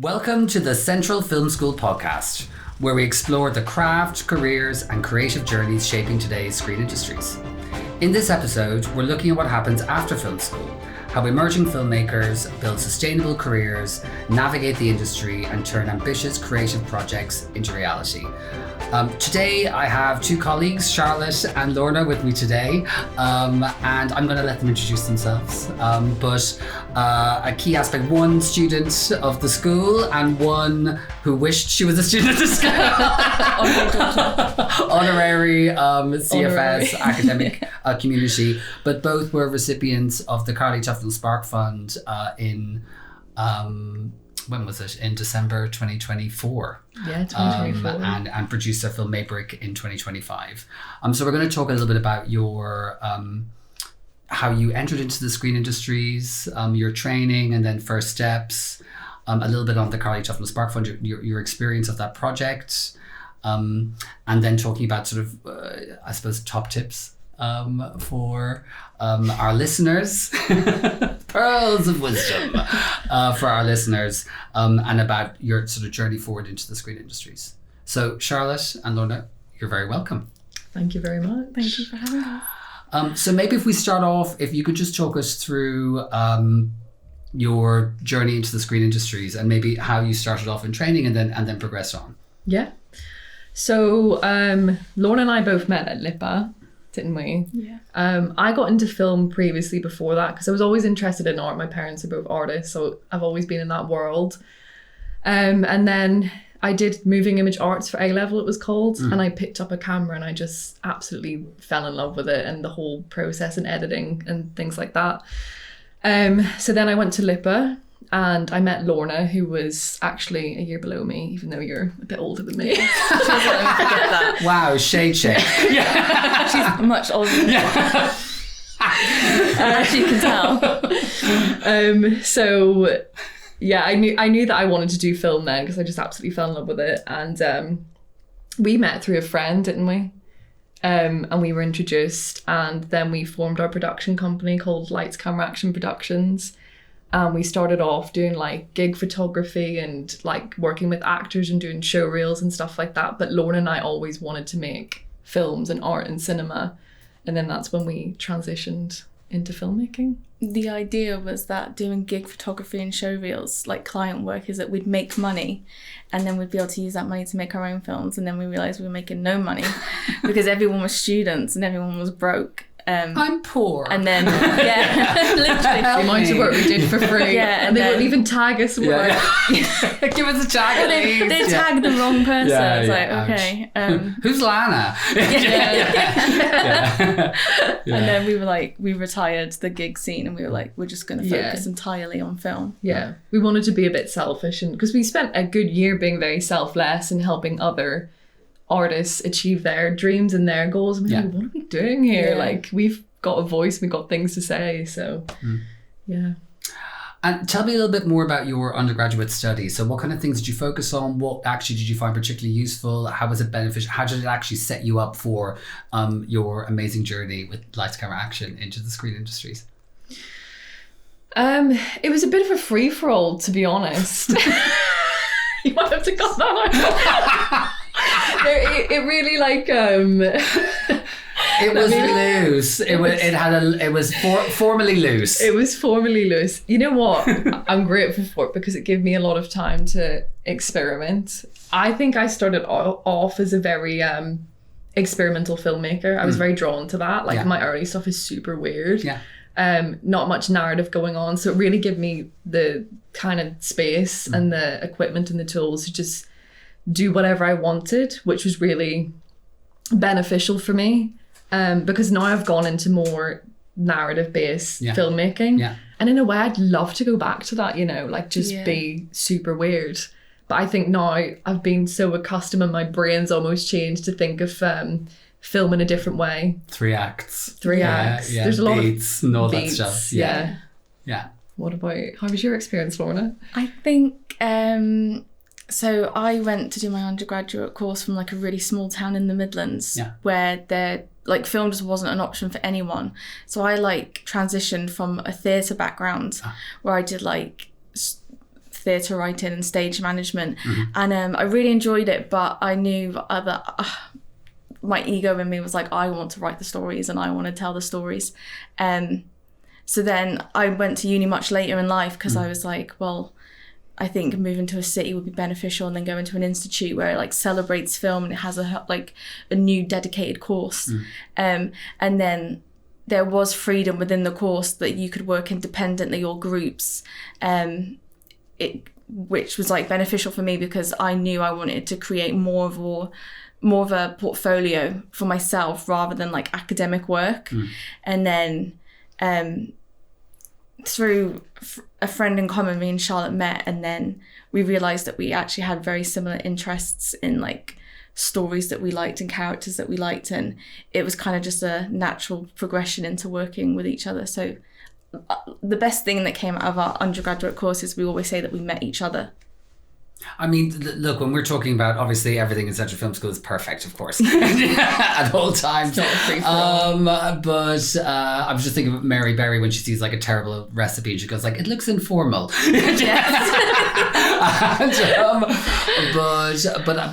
Welcome to the Central Film School podcast, where we explore the craft, careers, and creative journeys shaping today's screen industries. In this episode, we're looking at what happens after film school, how emerging filmmakers build sustainable careers, navigate the industry, and turn ambitious creative projects into reality. Today, I have two colleagues, Charlotte and Lorna, with me today, and I'm going to let them introduce themselves. But a key aspect, one student of the school and one who wished she was a student of the school. Honorary CFS academic community, but both were recipients of the Carlie Tufnell Spark Fund in when was it? In December 2024. Yeah, 2024. And produced their film Maybrick in 2025. So we're going to talk a little bit about your how you entered into the screen industries, your training, and then first steps. A little bit on the Carlie Tufnell Spark Fund, your experience of that project, and then talking about sort of I suppose top tips for our listeners, pearls of wisdom for our listeners, and about your sort of journey forward into the screen industries. So Charlotte and Lorna, you're very welcome. Thank you very much. Thank you for having us. So maybe if we start off, if you could just talk us through your journey into the screen industries and maybe how you started off in training and then progressed on. Yeah. So Lorna and I both met at LIPA, didn't we? Yeah. I got into film previously before that because I was always interested in art. My parents are both artists, so I've always been in that world. And then I did moving image arts for A-level, it was called, and I picked up a camera and I just absolutely fell in love with it and the whole process and editing and things like that. So then I went to LIPA and I met Lorna, who was actually a year below me, even though you're a bit older than me. Forget that. Wow, shade. She's much older than me. As you can tell. So yeah, I knew that I wanted to do film then because I just absolutely fell in love with it. And we met through a friend, didn't we? And we were introduced, and then we formed our production company called Lights, Camera, Action Productions. And we started off doing like gig photography and like working with actors and doing show reels and stuff like that. But Lorna and I always wanted to make films and art and cinema. And then that's when we transitioned into filmmaking. The idea was that doing gig photography and show reels, like client work, is that we'd make money and then we'd be able to use that money to make our own films. And then we realised we were making no money because everyone was students and everyone was broke. I'm poor. And then, yeah, literally. The amount of work we did for free. Yeah, and they wouldn't even tag us. Give us a tag. They tagged the wrong person. Yeah, it's like, ouch. okay. Who's Lana? And then we were like, we retired the gig scene and we were like, we're just going to focus entirely on film. Yeah, we wanted to be a bit selfish, and because we spent a good year being very selfless and helping other artists achieve their dreams and their goals. And we're like, what are we doing here? Yeah. Like, we've got a voice, we've got things to say. So, yeah. And tell me a little bit more about your undergraduate studies. So what kind of things did you focus on? What actually did you find particularly useful? How was it beneficial? How did it actually set you up for your amazing journey with Lights, Camera, Action into the screen industries? It was a bit of a free-for-all, to be honest. You might have to cut that out. It really like it was loose. It was formally loose. It was formally loose. You know what? I'm grateful for it because it gave me a lot of time to experiment. I think I started off as a very experimental filmmaker. I was very drawn to that. Like my early stuff is super weird. Yeah. Not much narrative going on. So it really gave me the kind of space and the equipment and the tools to just do whatever I wanted, which was really beneficial for me. Because now I've gone into more narrative-based filmmaking. Yeah. And in a way, I'd love to go back to that, like just be super weird. But I think now I've been so accustomed and my brain's almost changed to think of film in a different way. 3 acts. 3 acts. Yeah. There's a lot of beats and all beats, that stuff. Yeah. Yeah. What about, how was your experience, Lorna? I think, so I went to do my undergraduate course from like a really small town in the Midlands where film just wasn't an option for anyone. So I transitioned from a theatre background where I did theatre writing and stage management. And I really enjoyed it, but I knew that my ego in me was like, I want to write the stories and I want to tell the stories. So then I went to uni much later in life because I was like, well, I think moving to a city would be beneficial, and then going to an institute where it like celebrates film and it has a new dedicated course. And then there was freedom within the course that you could work independently or groups, which was like beneficial for me because I knew I wanted to create more of a portfolio for myself rather than like academic work. And then through a friend in common, me and Charlotte met, and then we realized that we actually had very similar interests in like stories that we liked and characters that we liked, and it was kind of just a natural progression into working with each other. So the best thing that came out of our undergraduate courses, we always say that we met each other. I mean, look, when we're talking about, obviously everything in Central Film School is perfect, of course, at all times. But I was just thinking of Mary Berry when she sees like a terrible recipe and she goes like, it looks informal.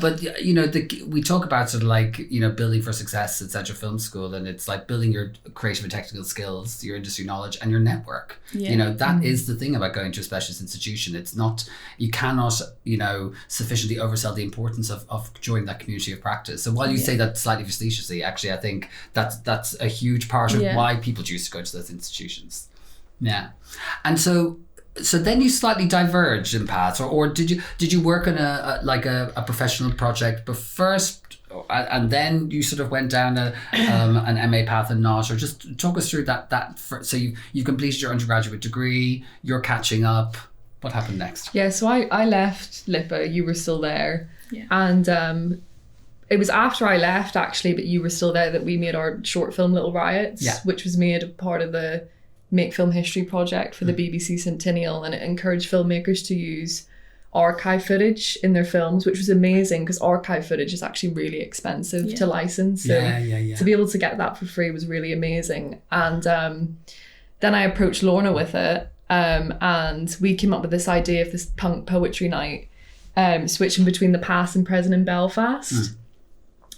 But you know, we talk about sort of like, you know, building for success at Central Film School, and it's like building your creative and technical skills, your industry knowledge, and your network. You know, that is the thing about going to a specialist institution. It's not, you cannot, you know, sufficiently oversell the importance of joining that community of practice. So while you say that slightly facetiously, actually I think that's a huge part of why people choose to go to those institutions. Yeah. And so then you slightly diverged in paths, or did you work on a professional project first, and then you sort of went down an MA path and not, or just talk us through that so you completed your undergraduate degree, you're catching up. What happened next? Yeah, so I left LIPA, you were still there. Yeah. And it was after I left, actually, but you were still there, that we made our short film Little Riots, which was made a part of the Make Film History project for the BBC Centennial, and it encouraged filmmakers to use archive footage in their films, which was amazing because archive footage is actually really expensive to license. So to be able to get that for free was really amazing. And then I approached Lorna with it. And we came up with this idea of this punk poetry night, switching between the past and present in Belfast.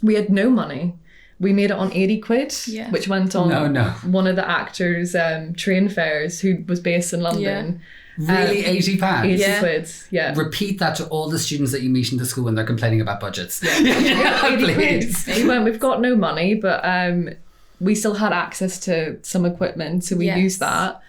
We had no money. We made it on 80 quid, which went on one of the actors' train fares, who was based in London. Really, £80? 80 quid, yeah. Repeat that to all the students that you meet in the school when they're complaining about budgets. 80 quid. We went, we've got no money, but we still had access to some equipment, so we used that.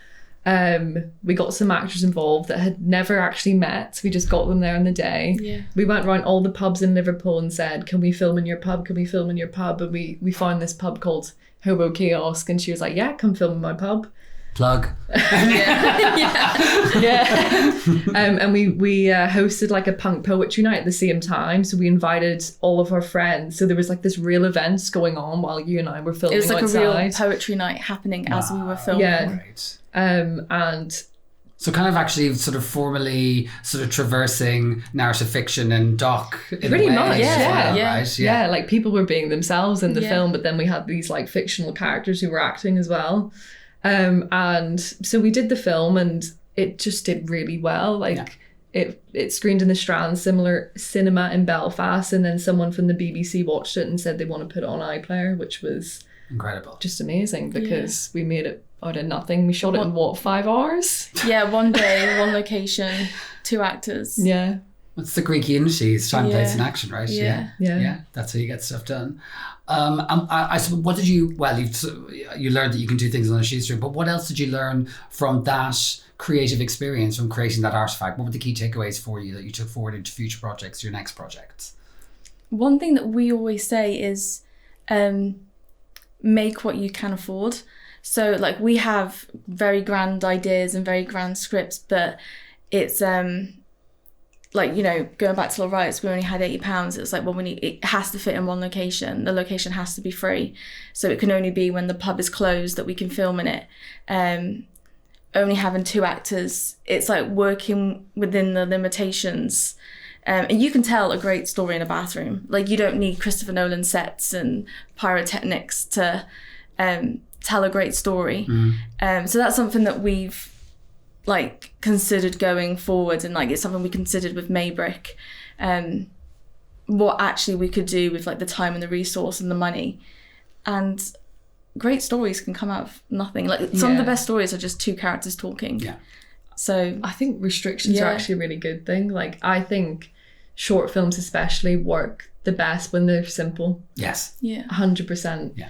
We got some actors involved that had never actually met. We just got them there on the day. We went around all the pubs in Liverpool and said, can we film in your pub? Can we film in your pub? And we found this pub called Hobo Kiosk, and she was like, yeah, come film in my pub. Plug. And we hosted like a punk poetry night at the same time. So we invited all of our friends. So there was like this real events going on while you and I were filming. It was like outside. a real poetry night happening as we were filming. Right. And so kind of actually sort of formally sort of traversing narrative fiction and doc in pretty a way, much, right? Yeah, like people were being themselves in the film, but then we had these like fictional characters who were acting as well. And so we did the film, and it just did really well. Like it screened in the Strand cinema in Belfast, and then someone from the BBC watched it and said they want to put it on iPlayer, which was incredible, just amazing, because we made it out of nothing. We shot it in 5 hours? Yeah, one day, one location, 2 actors. Yeah. It's the Greek unity. It's time, place, and action, right? Yeah. That's how you get stuff done. I suppose, what did you? Well, you learned that you can do things on a shoestring, but what else did you learn from that creative experience, from creating that artifact? What were the key takeaways for you that you took forward into future projects, your next projects? One thing that we always say is, make what you can afford. So like we have very grand ideas and very grand scripts, but it's like, you know, going back to Little Riots, we only had £80. It's like, well, it has to fit in one location. The location has to be free. So it can only be when the pub is closed that we can film in it. Only having 2 actors, it's like working within the limitations. And you can tell a great story in a bathroom. Like, you don't need Christopher Nolan sets and pyrotechnics to tell a great story. So that's something that we've like considered going forward, and like it's something we considered with Maybrick, what actually we could do with like the time and the resource and the money. And great stories can come out of nothing. Like some of the best stories are just two characters talking. Yeah. So I think restrictions are actually a really good thing. Like I think short films especially work the best when they're simple. Yes. Yeah. 100%. Yeah.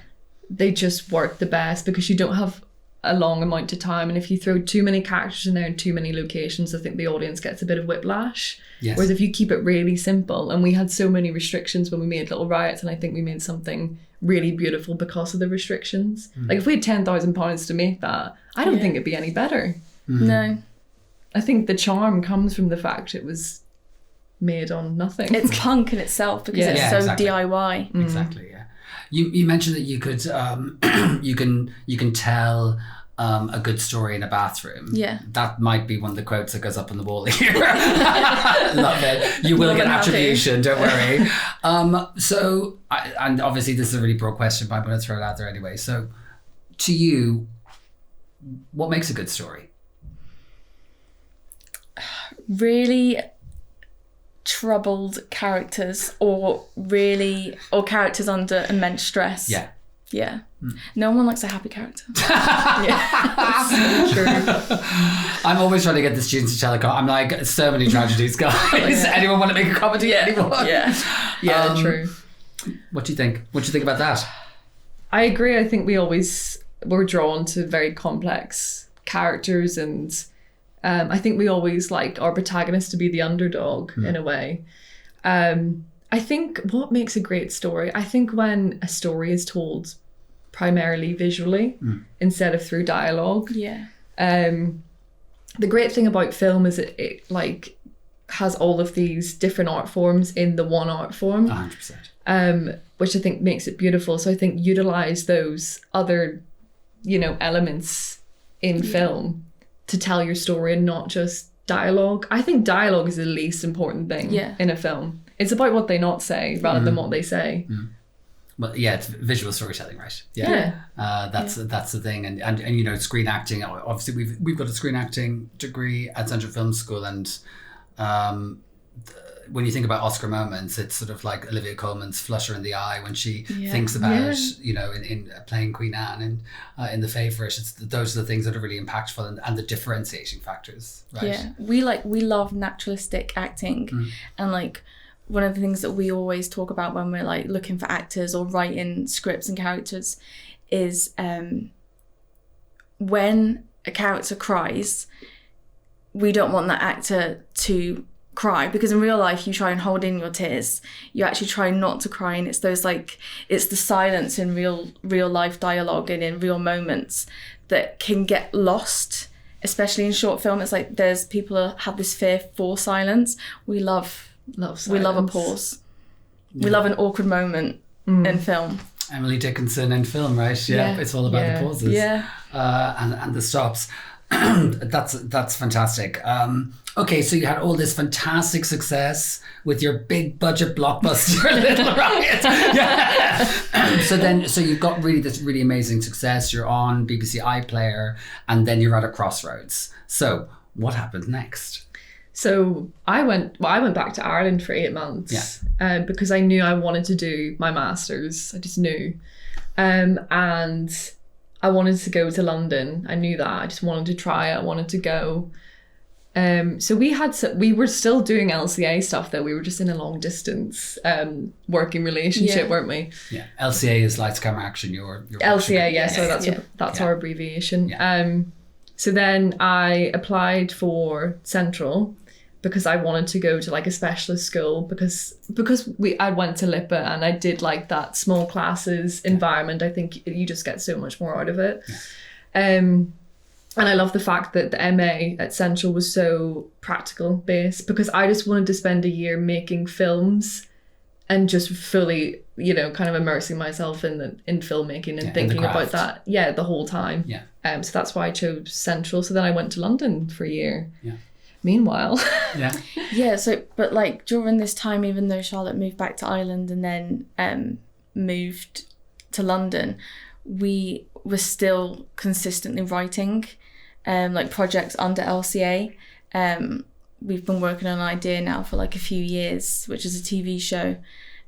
They just work the best because you don't have a long amount of time, and if you throw too many characters in there and too many locations, I think the audience gets a bit of whiplash. Yes. Whereas if you keep it really simple, and we had so many restrictions when we made Little Riots, and I think we made something really beautiful because of the restrictions. Like if we had £10,000 to make that, I don't think it'd be any better. No. I think the charm comes from the fact it was made on nothing. It's punk in itself because it's so exactly. DIY. Exactly. Yeah. You mentioned that you could you can tell a good story in a bathroom. Yeah. That might be one of the quotes that goes up on the wall here. Love it. You will get attribution, don't worry. And obviously this is a really broad question, but I'm going to throw it out there anyway. So to you, what makes a good story? Really troubled characters, or characters under immense stress. Yeah. No one likes a happy character. So true. I'm always trying to get the students to tell I'm like, so many tragedies, guys. Anyone want to make a comedy? Anyone? Yeah, true. What do you think? What do you think about that? I agree. I think we always were drawn to very complex characters, and I think we always like our protagonist to be the underdog in a way. I think what makes a great story, I think when a story is told primarily visually instead of through dialogue. Yeah. The great thing about film is it like has all of these different art forms in the one art form. 100%. Which I think makes it beautiful. So I think utilize those other, elements in film to tell your story and not just dialogue. I think dialogue is the least important thing in a film. It's about what they not say rather than what they say. Well, yeah, it's visual storytelling, right? That's the thing, and screen acting. Obviously, we've got a screen acting degree at Central Film School, and when you think about Oscar moments, it's sort of like Olivia Colman's flutter in the eye when she thinks about in playing Queen Anne in The Favourite. Those are the things that are really impactful and the differentiating factors, right? Yeah, we love naturalistic acting, and like one of the things that we always talk about when we're like looking for actors or writing scripts and characters is when a character cries, we don't want that actor to cry, because in real life you try and hold in your tears, you actually try not to cry, and it's those it's the silence in real life dialogue and in real moments that can get lost, especially in short film. It's like there's people who have this fear for silence. We love silence. We love a pause. We love an awkward moment in film. Emily Dickinson in film, right? Yeah. It's all about the pauses. And the stops. That's fantastic. Okay, so you had all this fantastic success with your big budget blockbuster Little Riot. So you've got this really amazing success. You're on BBC iPlayer, and then you're at a crossroads. So what happened next? So I went back to Ireland for 8 months because I knew I wanted to do my master's. I just knew. And I wanted to go to London. I knew that. I just wanted to try it. I wanted to go. So we were still doing LCA stuff though. We were just in a long distance working relationship, weren't we? Yeah. LCA is Lights, Camera, Action. Your LCA, yeah. So that's our abbreviation. Yeah. So then I applied for Central because I wanted to go to like a specialist school because I went to LIPA and I did like that small classes environment. I think you just get so much more out of it. Yeah. And I love the fact that the MA at Central was so practical based, because I just wanted to spend a year making films and just fully, kind of immersing myself in filmmaking and thinking about that, the whole time. Yeah. So that's why I chose Central. So then I went to London for a year. Yeah. Meanwhile. So but like during this time, even though Charlotte moved back to Ireland and then moved to London, we were still consistently writing. like projects under LCA. We've been working on an idea now for like a few years, which is a TV show.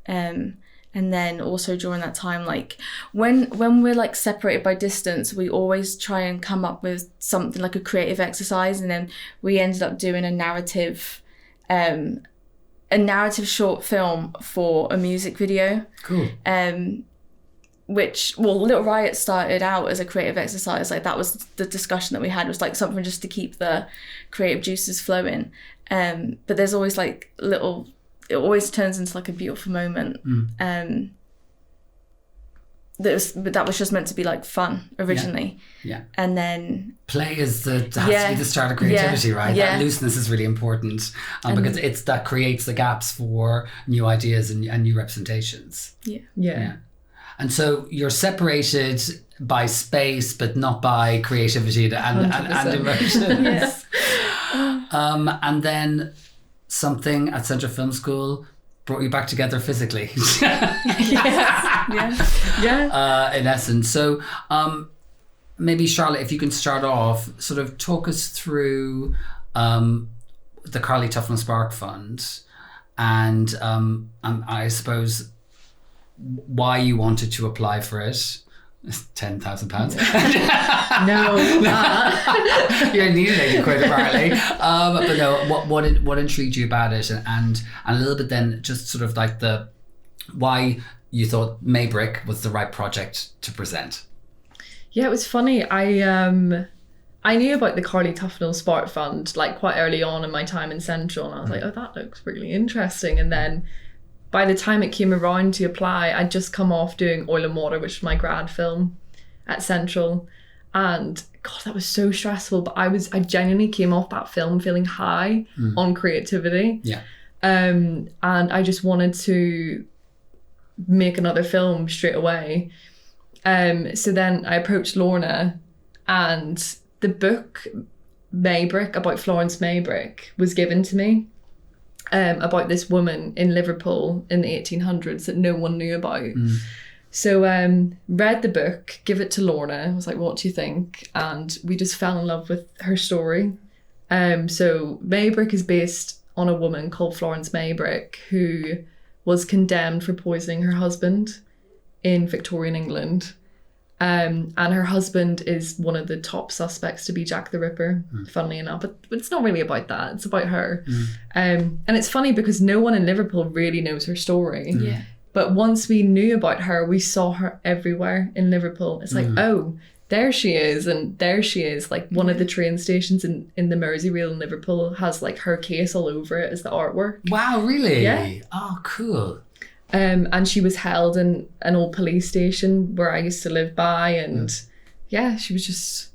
And then also during that time, like when we're like separated by distance, we always try and come up with something like a creative exercise. And then we ended up doing a narrative short film for a music video. Cool. Which, well, Little Riot started out as a creative exercise. Like that was the discussion that we had, was like something just to keep the creative juices flowing. But there's always like it always turns into like a beautiful moment. That was just meant to be like fun originally. Yeah. And then play has to be the start of creativity, right? Yeah. That looseness is really important because it's that creates the gaps for new ideas and new representations. Yeah. And so you're separated by space, but not by creativity and emotions. Yes. And then something at Central Film School brought you back together physically. In essence. So maybe Charlotte, if you can start off, sort of talk us through the Carlie Tufnell Spark Fund and I suppose why you wanted to apply for it. £10,000. No. You needed £80 apparently. But no, what intrigued you about it, and a little bit then just sort of like the why you thought Maybrick was the right project to present. Yeah, it was funny. I knew about the Carlie Tufnell Spark Fund like quite early on in my time in Central, and I was like, oh, that looks really interesting. And then by the time it came around to apply, I'd just come off doing Oil and Water, which was my grad film at Central. And God, that was so stressful. But I genuinely came off that film feeling high on creativity. Yeah. And I just wanted to make another film straight away. So then I approached Lorna, and the book Maybrick, about Florence Maybrick, was given to me. About this woman in Liverpool in the 1800s that no one knew about. So read the book, give it to Lorna. I was like, what do you think? And we just fell in love with her story. So Maybrick is based on a woman called Florence Maybrick, who was condemned for poisoning her husband in Victorian England. And her husband is one of the top suspects to be Jack the Ripper, funnily enough. But it's not really about that. It's about her. And it's funny because no one in Liverpool really knows her story. Yeah. But once we knew about her, we saw her everywhere in Liverpool. It's like, oh, there she is. And there she is. Like one of the train stations in the Merseyrail in Liverpool has like her case all over it as the artwork. Wow, really? Yeah. Oh, cool. And she was held in an old police station where I used to live by, and she was just,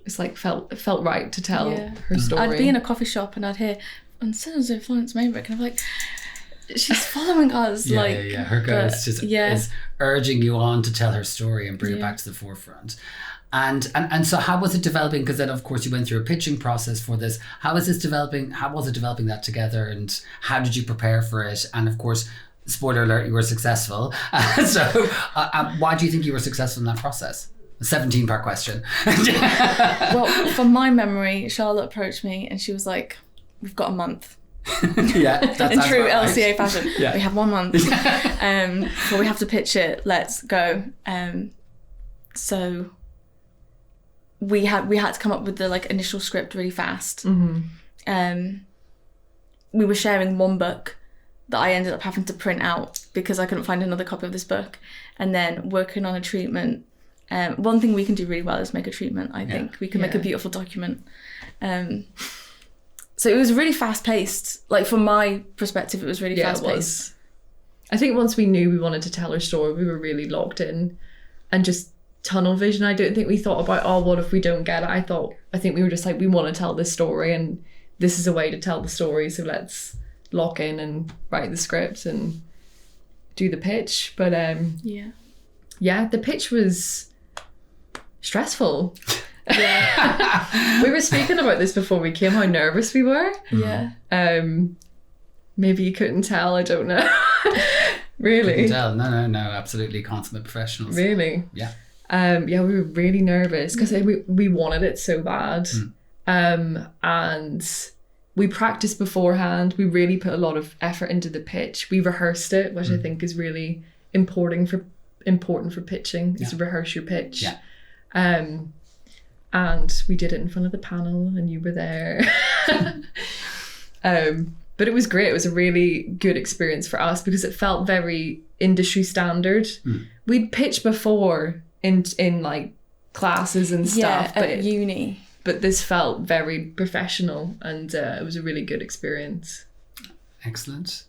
it's like felt right to tell her story. I'd be in a coffee shop and I'd hear, and so Florence Maybrick, and I'm like, she's following us. Her ghost is urging you on to tell her story and bring it back to the forefront. And so how was it developing? Because then of course you went through a pitching process for this. How was it developing that together, and how did you prepare for it? And of course, spoiler alert, you were successful. So why do you think you were successful in that process? A 17-part question. Well, from my memory, Charlotte approached me and she was like, we've got a month. That's in true LCA right. fashion. We have 1 month. But we have to pitch it. Let's go. So we had to come up with the like initial script really fast. We were sharing one book that I ended up having to print out because I couldn't find another copy of this book, and then working on a treatment. One thing we can do really well is make a treatment. I think we can make a beautiful document. So it was really fast paced. Like from my perspective, it was really fast paced. I think once we knew we wanted to tell her story, we were really locked in and just tunnel vision. I don't think we thought about, oh, what if we don't get it? I think we were just like, we want to tell this story, and this is a way to tell the story. So let's lock in and write the script and do the pitch. But the pitch was stressful. We were speaking about this before we came, how nervous we were. Maybe you couldn't tell, I don't know. Really? Couldn't tell. No, absolutely consummate professionals. Really? Yeah. We were really nervous because we wanted it so bad. And we practiced beforehand. We really put a lot of effort into the pitch. We rehearsed it, which I think is really important for pitching, is to rehearse your pitch. And we did it in front of the panel and you were there. But it was great. It was a really good experience for us because it felt very industry standard. We'd pitched before in like classes and stuff, but at uni. But this felt very professional, and it was a really good experience. Excellent.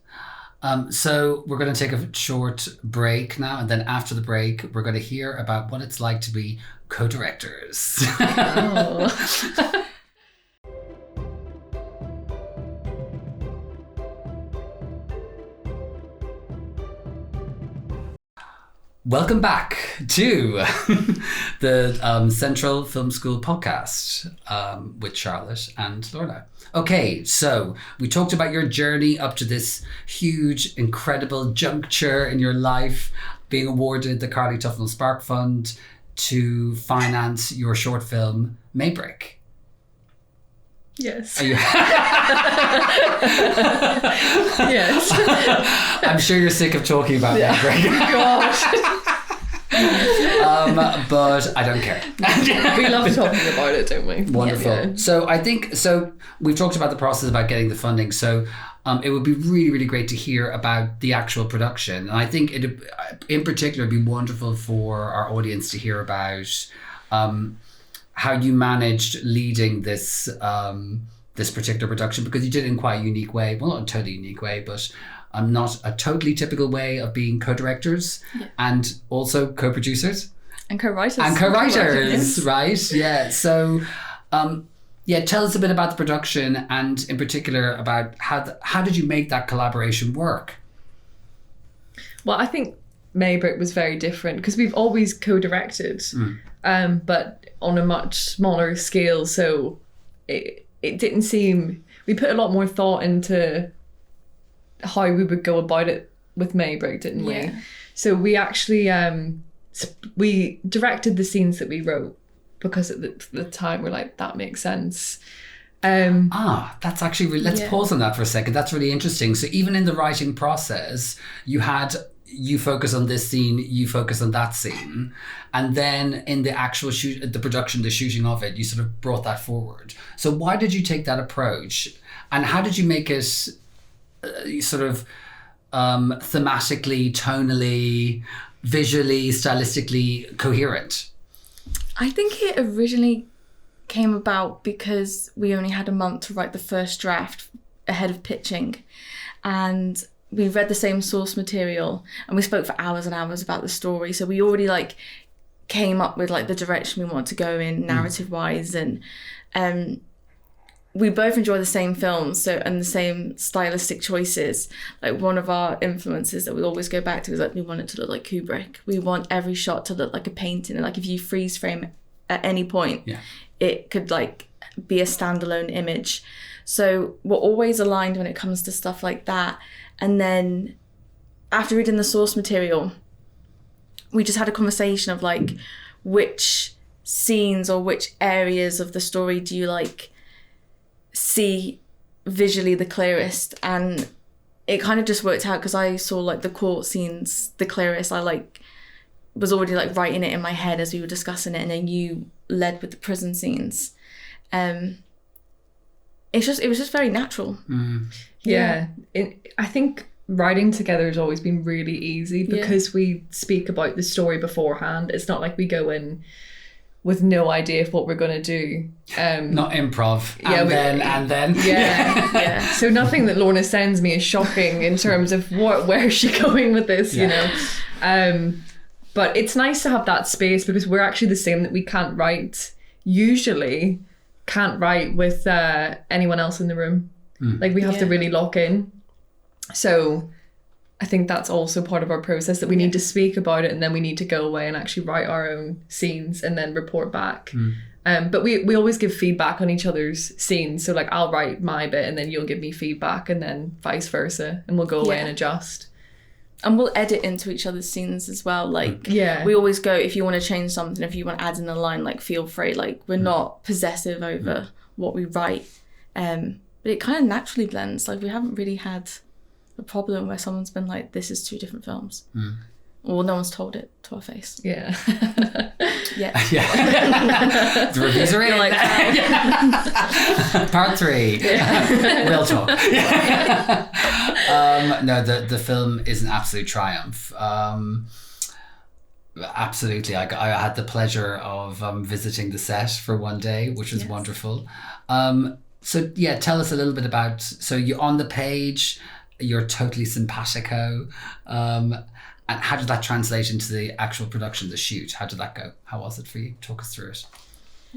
So we're going to take a short break now, and then after the break, we're going to hear about what it's like to be co-directors. Oh. Welcome back to the Central Film School podcast with Charlotte and Lorna. Okay, so we talked about your journey up to this huge, incredible juncture in your life, being awarded the Carlie Tufnell Spark Fund to finance your short film, Maybrick. Yes. Are you... Yes. I'm sure you're sick of talking about Maybrick. Gosh. But I don't care. We love talking about it, don't we? Wonderful. Yeah. So we've talked about the process about getting the funding. So it would be really, really great to hear about the actual production. And I think it, in particular, would be wonderful for our audience to hear about how you managed leading this this particular production, because you did it in quite a unique way. Well, not a totally unique way, but not a totally typical way of being co-directors and also co-producers. And co-writers. And co-writers, yes. right? Yeah. So, tell us a bit about the production and in particular about how did you make that collaboration work? Well, I think Maybrick was very different because we've always co-directed, but on a much smaller scale. So it didn't seem, we put a lot more thought into how we would go about it with Maybrick, didn't we? Yeah. So we actually, we directed the scenes that we wrote because at the time we're like, that makes sense. That's actually, let's pause on that for a second. That's really interesting. So even in the writing process, you focus on this scene, you focus on that scene. And then in the actual the production, the shooting of it, you sort of brought that forward. So why did you take that approach? And how did you make it sort of thematically, tonally, visually, stylistically coherent? I think it originally came about because we only had a month to write the first draft ahead of pitching, and we read the same source material and we spoke for hours and hours about the story. So we already came up with the direction we want to go in narrative wise, and we both enjoy the same films, and the same stylistic choices. One of our influences that we always go back to is we want it to look like Kubrick. We want every shot to look like a painting, and if you freeze frame at any point, it could be a standalone image. So we're always aligned when it comes to stuff like that. And then after reading the source material, we just had a conversation of which scenes or which areas of the story do you see visually the clearest. And it kind of just worked out because I saw the court scenes the clearest. I was already writing it in my head as we were discussing it, and then you led with the prison scenes. It was just very natural. I think writing together has always been really easy because we speak about the story beforehand. It's not like we go in with no idea of what we're going to do. Not improv. And then. Yeah. So nothing that Lorna sends me is shocking in terms of where is she going with this, you know. But it's nice to have that space because we're actually the same, that we can't write with anyone else in the room. We have to really lock in. So I think that's also part of our process, that we need to speak about it and then we need to go away and actually write our own scenes and then report back. But we always give feedback on each other's scenes. So I'll write my bit and then you'll give me feedback, and then vice versa, and we'll go away and adjust. And we'll edit into each other's scenes as well. Like, we always go, if you want to change something, if you want to add in a line, like, feel free. Like, we're not possessive over what we write. But it kind of naturally blends. Like, we haven't really had a problem where someone's been like, this is 2 different films. Well, no one's told it to our face. Yeah. The reviews are in. Like, Part 3. Real talk. No, the film is an absolute triumph. Absolutely. I had the pleasure of visiting the set for one day, which was wonderful. So tell us a little bit about, so you're on the page, you're totally simpatico. And how did that translate into the actual production, the shoot? How did that go? How was it for you? Talk us through it.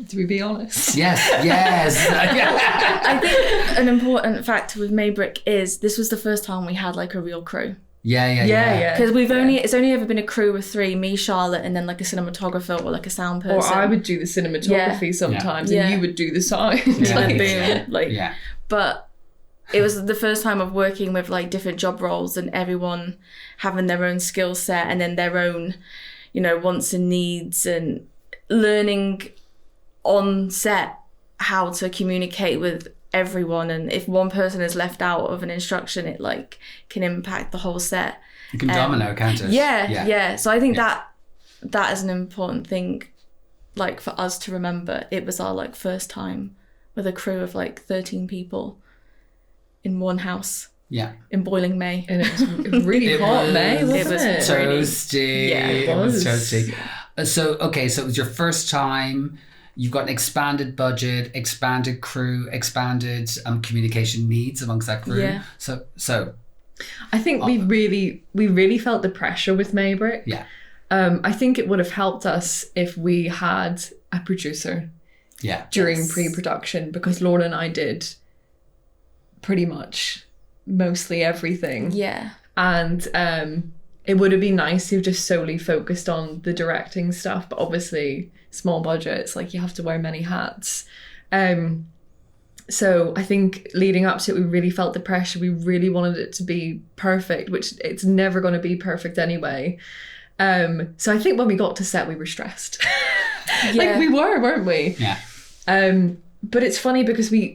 To be honest. Yes. I think an important factor with Maybrick is this was the first time we had like a real crew. Yeah. Because it's only ever been a crew of 3, me, Charlotte, and then like a cinematographer or like a sound person. Or I would do the cinematography sometimes, and you would do the sound. But it was the first time of working with like different job roles and everyone having their own skill set and then their own, wants and needs, and learning on set how to communicate with everyone. And if one person is left out of an instruction, it like can impact the whole set. You can domino, can't it? Yeah. So I think that is an important thing, like for us to remember. It was our like first time with a crew of like 13 people in one house. Yeah. In boiling May. And it was really hot May, wasn't it? Toasty. Yeah, it was toasty. So it was your first time. You've got an expanded budget, expanded crew, expanded communication needs amongst that crew. Yeah. So I think we really felt the pressure with Maybrick. Yeah. I think it would have helped us if we had a producer. Yeah. During pre-production, because Lorna and I did pretty much mostly everything. Yeah. And it would have been nice to have just solely focused on the directing stuff, but obviously small budgets, like you have to wear many hats. So I think leading up to it, we really felt the pressure. We really wanted it to be perfect, which it's never going to be perfect anyway. So I think when we got to set, we were stressed. Like we were, weren't we? Yeah. But it's funny because we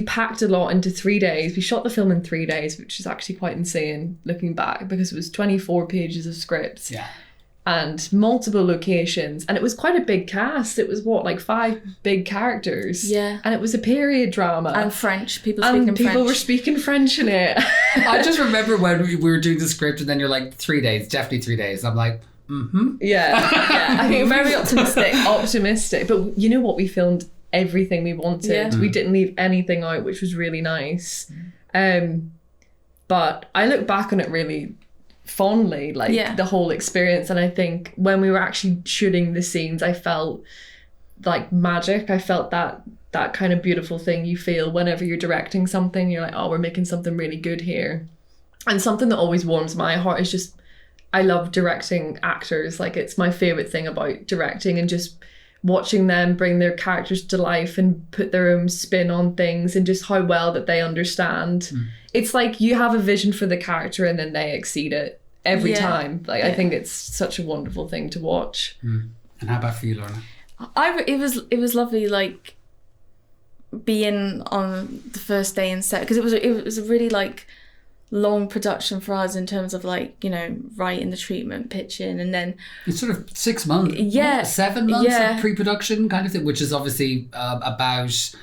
packed a lot into 3 days. We shot the film in 3 days, which is actually quite insane looking back, because it was 24 pages of scripts. Yeah. And multiple locations. And it was quite a big cast. It was 5 big characters. Yeah. And it was a period drama. And French. People were speaking French in it. I just remember when we were doing the script and then you're like, 3 days, definitely 3 days. I'm like, Yeah. I think very optimistic. But you know what? We filmed everything we wanted. Yeah. We didn't leave anything out, which was really nice. But I look back on it really fondly, the whole experience. And I think when we were actually shooting the scenes, I felt like magic. I felt that kind of beautiful thing you feel whenever you're directing something. You're like, oh, we're making something really good here. And something that always warms my heart is just, I love directing actors. Like, it's my favorite thing about directing, and just watching them bring their characters to life and put their own spin on things, and just how well that they understand. It's like you have a vision for the character and then they exceed it every time. I think it's such a wonderful thing to watch. And how about for you, Lorna? It was lovely, like being on the first day in set, because it was a really like long production for us in terms of writing the treatment, pitching, and then it's sort of 6 months, 7 months of pre-production kind of thing, which is obviously about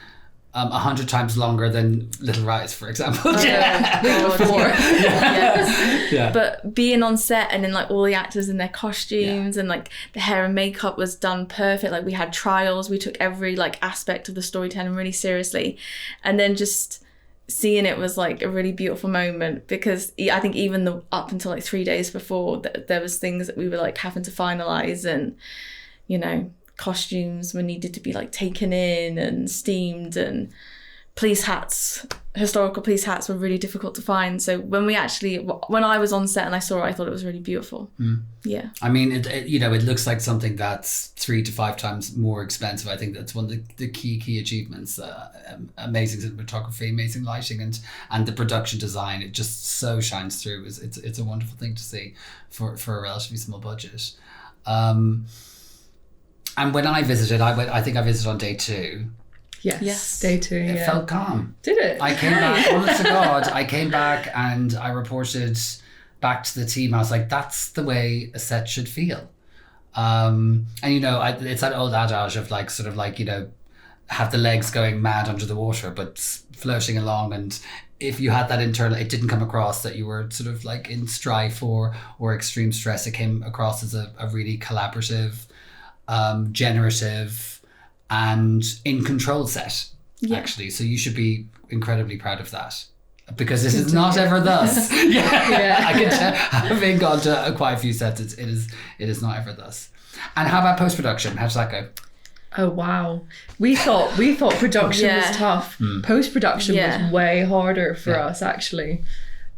100 times longer than Little Rise, for example. But being on set and then all the actors in their costumes and the hair and makeup was done perfect. We had trials, we took every aspect of the storytelling really seriously, and then just seeing it was a really beautiful moment, because I think even up until 3 days before there was things that we were having to finalize, and costumes were needed to be taken in and steamed and police hats, historical police hats were really difficult to find. So when I was on set and I saw it, I thought it was really beautiful. Yeah. I mean, it looks like something that's 3 to 5 times more expensive. I think that's one of the key achievements. Amazing cinematography, amazing lighting, and the production design. It just so shines through. It's a wonderful thing to see for a relatively small budget. And when I visited, I think I visited on day 2. Yes. Day 2. It felt calm. Did it? I came back, honest to God, I came back and I reported back to the team. I was like, that's the way a set should feel. And it's that old adage of like, sort of like, have the legs going mad under the water, but floating along. And if you had that internal, it didn't come across that you were sort of like in strife or extreme stress. It came across as a really collaborative, generative, and in control set, actually. So you should be incredibly proud of that, because this is not ever thus. I can tell, having gone to quite a few sets, it is not ever thus. And how about post-production? How does that go? Oh wow, we thought production was tough. Post-production was way harder for us, actually.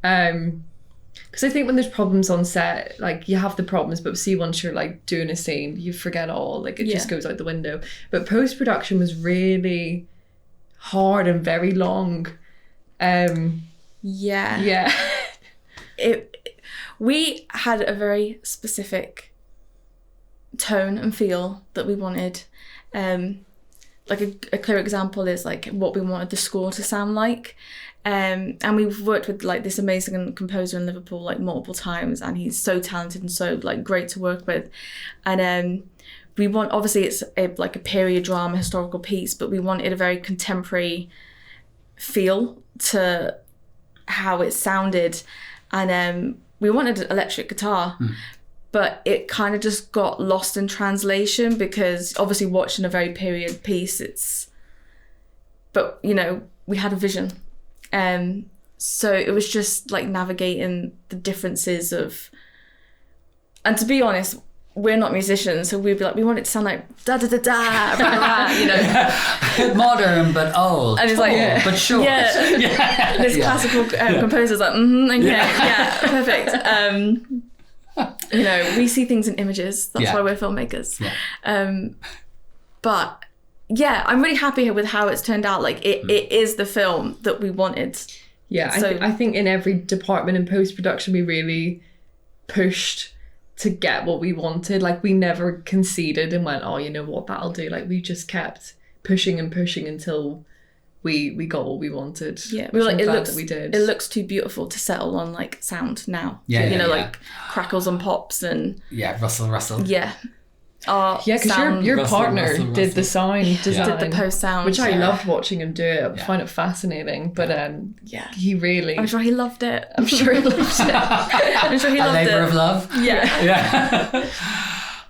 Because I think when there's problems on set, like you have the problems, but see, once you're like doing a scene, you forget it all. Like it just goes out the window. But post-production was really hard and very long. We had a very specific tone and feel that we wanted. Like a clear example is like what we wanted the score to sound like. And we've worked with like this amazing composer in Liverpool like multiple times, and he's so talented and so like great to work with. And we want, obviously it's like a period drama historical piece, but we wanted a very contemporary feel to how it sounded. And we wanted electric guitar, but it kind of just got lost in translation, because obviously watching a very period piece, but we had a vision. So it was just like navigating the differences of, and to be honest, we're not musicians, so we'd be like, we want it to sound like da da da da, blah, blah, modern but old, and it's like but short. This classical composer's like, perfect. We see things in images. That's why we're filmmakers. But yeah, I'm really happy with how it's turned out. Like it is the film that we wanted. Yeah, so, I think in every department in post-production, we really pushed to get what we wanted. Like we never conceded and went, oh, you know what, that'll do. Like we just kept pushing and pushing until we got what we wanted. Yeah, we were like, we did. It looks too beautiful to settle on like sound now. Like crackles and pops and rustle. Yeah. Because your partner did the sound design, did the post sound, which I loved watching him do it. I find it fascinating. But he really, I'm sure he loved it. I'm sure he loved it. I'm sure he loved it. A labour of love. Yeah.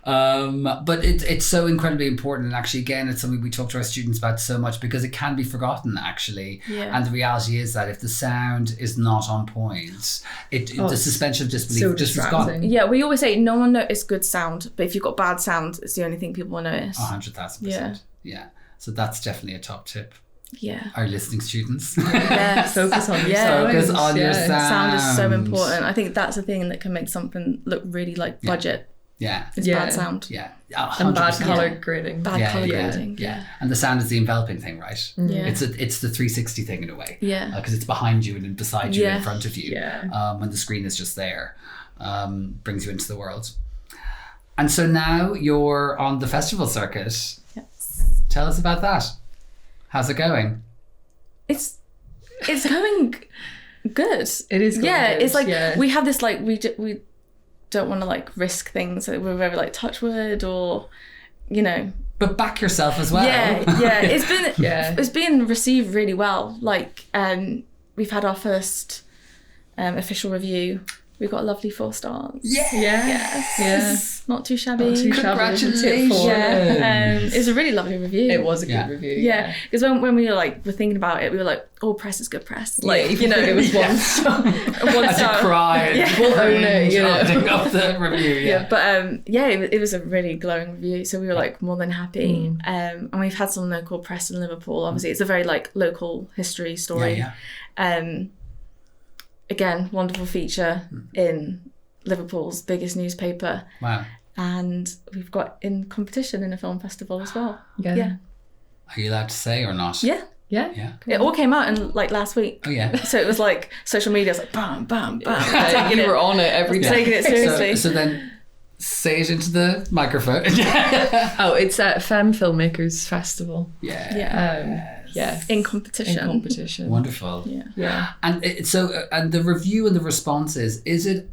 But it's so incredibly important, and actually again it's something we talk to our students about so much, because it can be forgotten actually. And the reality is that if the sound is not on point, the suspension of disbelief just is gone. Yeah, we always say no one notices good sound, but if you've got bad sound, it's the only thing people will notice. 100,000%. Yeah, so that's definitely a top tip. Yeah, our listening students. Yes. Focus on your sound. Focus on your sound. Sound is so important. I think that's the thing that can make something look really like budget. It's bad sound. And bad colour grading. Bad colour grading. Yeah. And the sound is the enveloping thing, right? Yeah. It's the 360 thing in a way. Yeah. Because it's behind you and then beside you and in front of you. Yeah. When the screen is just there. Brings you into the world. And so now you're on the festival circuit. Yes. Tell us about that. How's it going? It's going good. It is going good. It's like we have this like we don't want to like risk things, so we're very like touch wood or but back yourself as well. It's been received really well. Like we've had our first official review, We got a lovely 4 stars. Yes. Not too shabby. Not too shabby. Congratulations. Yeah. It was a really lovely review. It was a good review. Yeah, because when we were thinking about it, we were like, "Oh, press is good press." It was 1 star. 1 star. Cried. We'll own it. Of the review. But it was a really glowing review, so we were more than happy. And we've had some local press in Liverpool. Obviously, it's a very local history story. Again, wonderful feature in Liverpool's biggest newspaper. Wow. And we've got in competition in a film festival as well. Yeah. Are you allowed to say or not? Yeah. It all came out in last week. Oh yeah. So it was social media was bam, bam, bam. You were on it every day. Taking it seriously. So then say it into the microphone. It's at Femme Filmmakers Festival. In competition. Wonderful. Yeah. And and the review and the responses, is it,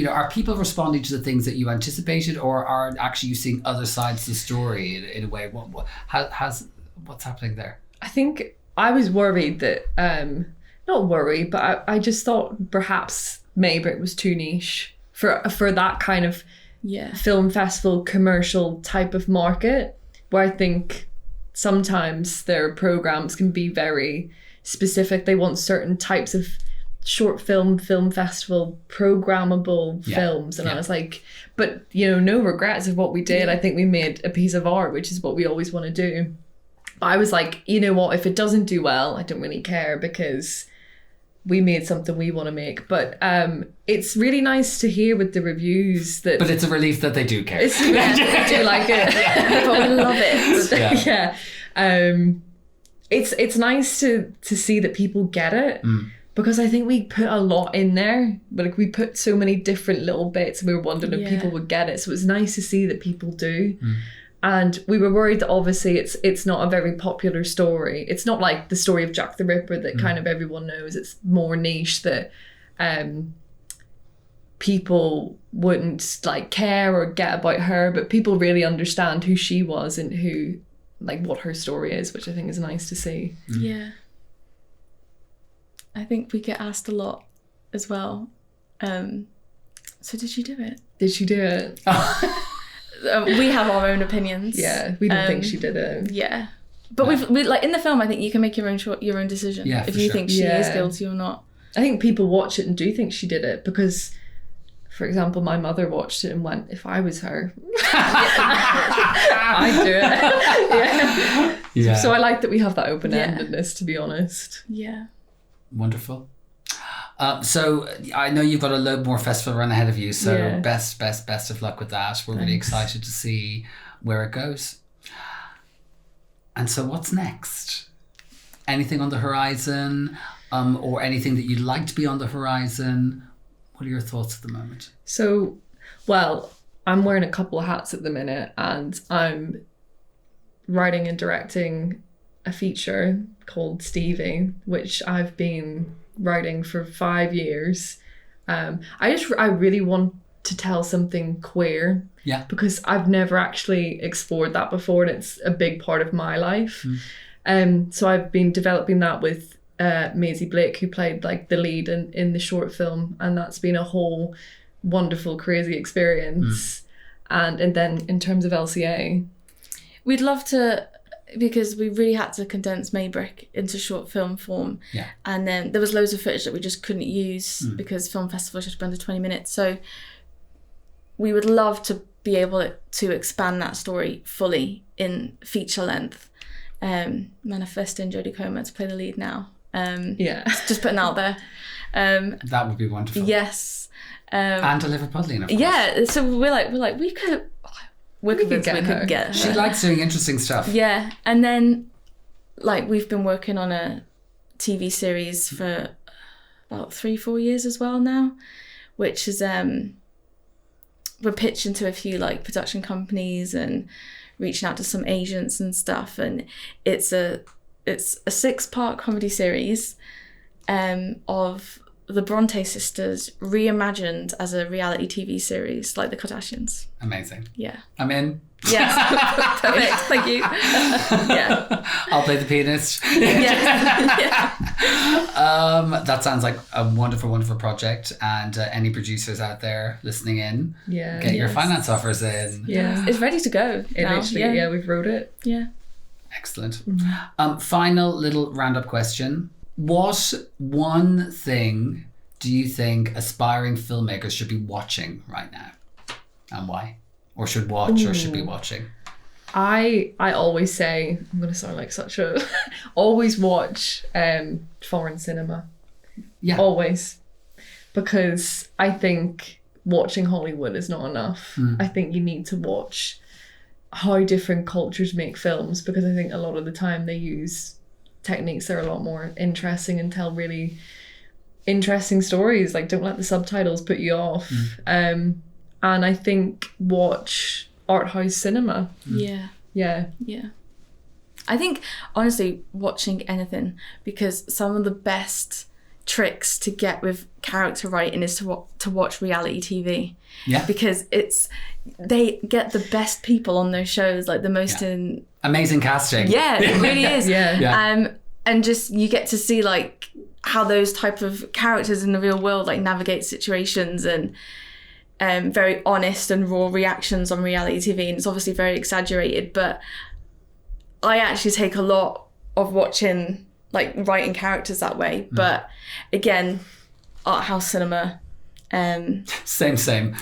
are people responding to the things that you anticipated, or are actually you seeing other sides of the story in a way? What's happening there? I think I was worried that, not worried, but I just thought perhaps Maybrick was too niche for that kind of film festival commercial type of market, where I think sometimes their programs can be very specific. They want certain types of short film festival programmable films, and I was like, but no regrets of what we did. I think we made a piece of art, which is what we always want to do. But I was like, you know what, if it doesn't do well, I don't really care, because we made something we want to make. But it's really nice to hear with the reviews that... But it's a relief that they do care. They do like it. But we love it. It's nice to see that people get it, because I think we put a lot in there. But we put so many different little bits, and we were wondering if people would get it. So it's nice to see that people do. And we were worried that obviously it's not a very popular story. It's not like the story of Jack the Ripper that kind of everyone knows. It's more niche, that people wouldn't care or get about her, but people really understand who she was and who, what her story is, which I think is nice to see. Yeah. I think we get asked a lot as well. So did she do it? Did she do it? We have our own opinions. Yeah, we don't think she did it. Yeah, but we in the film, I think you can make your own decision if you think she is guilty or not. I think people watch it and do think she did it, because, for example, my mother watched it and went, "If I was her, I'd do it." So I like that we have that open-endedness, to be honest. Yeah. Wonderful. So I know you've got a load more festival run ahead of you, so best of luck with that. We're really excited to see where it goes. And so what's next? Anything on the horizon, or anything that you'd like to be on the horizon? What are your thoughts at the moment? So, well, I'm wearing a couple of hats at the minute, and I'm writing and directing a feature called Stevie, which I've been writing for 5 years. I really want to tell something queer, because I've never actually explored that before, and it's a big part of my life. So I've been developing that with Maisie Blake, who played the lead in the short film, and that's been a whole wonderful, crazy experience. And then in terms of LCA, we'd love to, because we really had to condense Maybrick into short film form. And then there was loads of footage that we just couldn't use because film festivals should be under 20 minutes. So we would love to be able to expand that story fully in feature length. Manifesting Jodie Comer to play the lead now. Just putting out there. That would be wonderful. Yes. And Oliver Pudley, of course. Yeah, so we're like we could get her. She likes doing interesting stuff. Yeah, and then we've been working on a TV series for about 3-4 years as well now, which is we're pitching to a few production companies and reaching out to some agents and stuff, and it's a 6-part comedy series of the Bronte sisters reimagined as a reality TV series, like the Kardashians. Amazing. Yeah. I'm in. Yes. Perfect. Thank you. Yeah. I'll play the pianist. Yeah. That sounds like a wonderful, wonderful project. And any producers out there listening in, get your finance offers in. Yeah. It's ready to go. Now. Yeah, we've wrote it. Yeah. Excellent. Final little roundup question. What one thing do you think aspiring filmmakers should be watching right now? And why? Or should watch or should be watching? I always say, I'm going to sound like such a... always watch foreign cinema. Yeah. Always. Because I think watching Hollywood is not enough. I think you need to watch how different cultures make films, because I think a lot of the time they use techniques that are a lot more interesting and tell really interesting stories. Like, don't let the subtitles put you off. And I think watch art house cinema. Yeah. I think honestly watching anything, because some of the best tricks to get with character writing is to watch reality TV. Yeah. Because they get the best people on those shows, like the most amazing casting. Yeah, it really is. Yeah. And just you get to see like how those type of characters in the real world like navigate situations, and very honest and raw reactions on reality TV. And it's obviously very exaggerated, but I actually take a lot of watching, like writing characters that way. But again, art house cinema. Same. Same.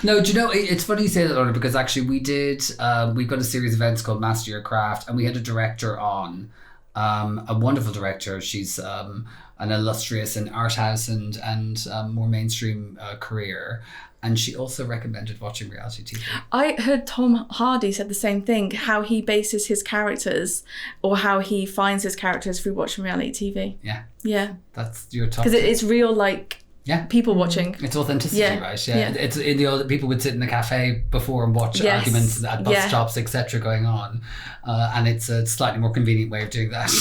No, do you know, it's funny you say that, Lorna, because actually we've got a series of events called Master Your Craft, and we had a director on, a wonderful director. She's an illustrious in art house and more mainstream career. And she also recommended watching reality TV. I heard Tom Hardy said the same thing, how he bases his characters or how he finds his characters through watching reality TV. Yeah. Yeah. That's your top. Because it's real, like, people watching. It's authenticity, right? Yeah. It's in the old, people would sit in the cafe before and watch arguments at bus stops, etc. going on. And it's a slightly more convenient way of doing that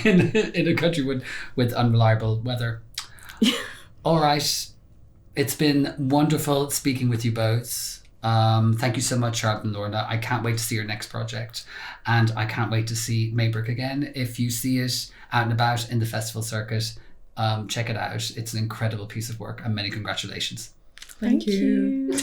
in a country with unreliable weather. All right. It's been wonderful speaking with you both. Thank you so much, Charlotte and Lorna. I can't wait to see your next project. And I can't wait to see Maybrick again. If you see it out and about in the festival circuit, check it out. It's an incredible piece of work, and many congratulations. Thank you.